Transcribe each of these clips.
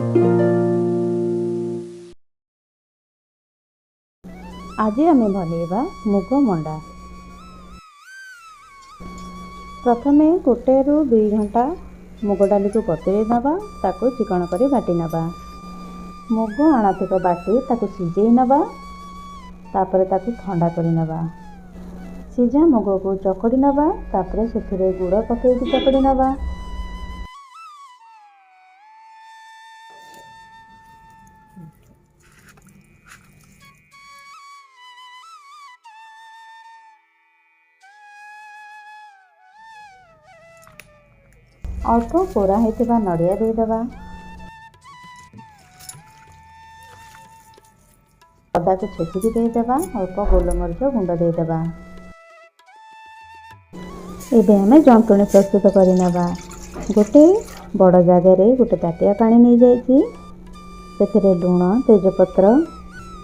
आज आम बनइबा मुग मंडा। प्रथमे 1 ରୁ 2 घंटा मुग डाली को बतुरे नवा, ताको चिकन करी बाटी नवा। मुग आणातिक बाटी ताको सिझेई नवा, तापरे ताको ठंडा करी नवा। सिझा मुग को चकड़ी नवा, तापरे सेथिरे गुड़ पकेई चकड़ी नवा। अल्प कोरा होइतिबा नड़िया देदेबा। अदा को छेचिकी देदेबा। अल्प गोलमरीच गुंड देदेबा। एबे हमें जंतुणी प्रस्तुत करिनेबा। गोटे बड़ जगार गोटे ताटिया पानी नहीं जाइए, से लुण तेजपत्र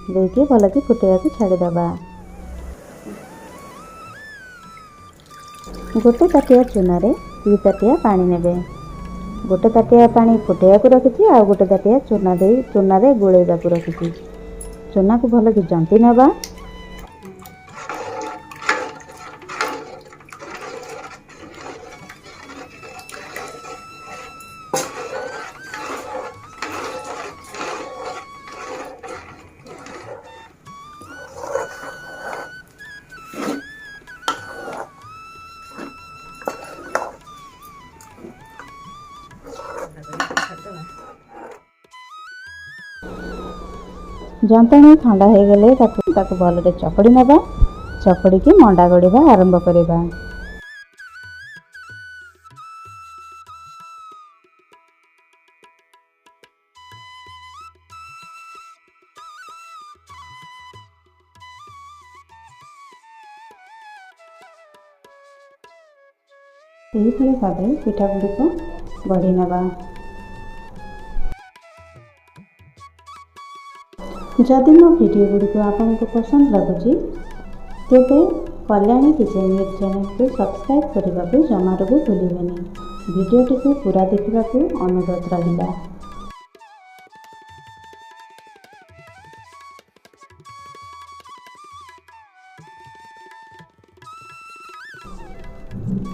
देके भलकि फुटेया को छाड़ीदेबा। गोटे ताटिया चूना 2 ताटिया पानी नेबे। गोटे ताटिया पानी फुटेया को रखी, आ गोटे ताटिया चूना रे गोलेबा को रखी। चूना को भलकि जंती नेबा। जंतणी ठंडा हो गले ताकू भलरे चकड़ी नवा। चकड़ी की मंडा गढ़ा आरंभ करवा। यही भाव पिठा गुड़िक गढ़ी नवा। जदि मो वीडियो गुड़िक आपको पसंद लगुच, तेबे कल्याणी किचेन चैनल को सब्सक्राइब करने को जमार भी भूलें। वीडियोटी को पूरा देखा अनुरोध रहा।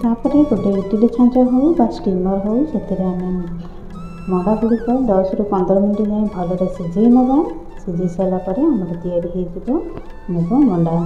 तापरे गोटे इडली छांच हो बा स्टीमर हो, से मंडा गुड़िक 10 ରୁ 15 मिनट जाए भलरे सिझेई नवा। सिझी सारा पर आमर तैयारी हो मुग मंडा।